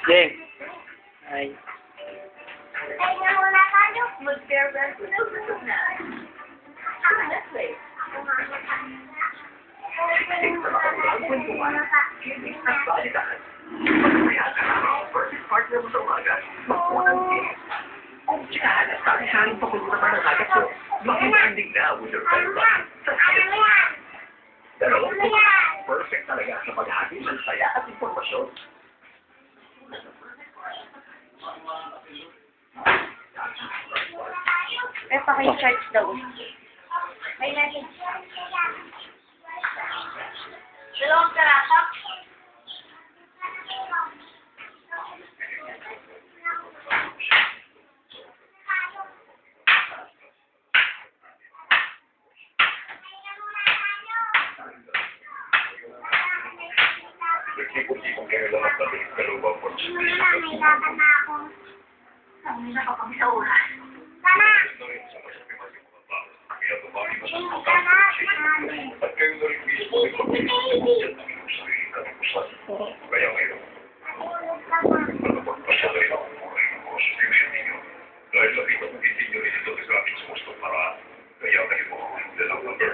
Jeng. Ay. Ay, nga muna tayo. Mag-farewell ko na busog na. Honestly. Perfect partner mo sa umaga. Makunang game. Tsaka halos pa kung naman ang agad ko. Making na with your friend Rocky. Pero, perfect talaga sa paghahati ng saya at impormasyon. Eh, paki-charge daw. May natin. Dalawang karata. Nagkipon-tipon kayo lang at natin sa lubang po. May laban na ako. Sabi na kapag sa oras. Sana! At kayo na rin mismo ay pag-ibig ng iyong sarili katipusan. Kaya ngayon, magpagpasya rin ako muna yung mga solution ninyo. Dahil sa iba, hindi nyo rin ito sa ating sa gustong paraan. Kaya kayo mo, dalang number.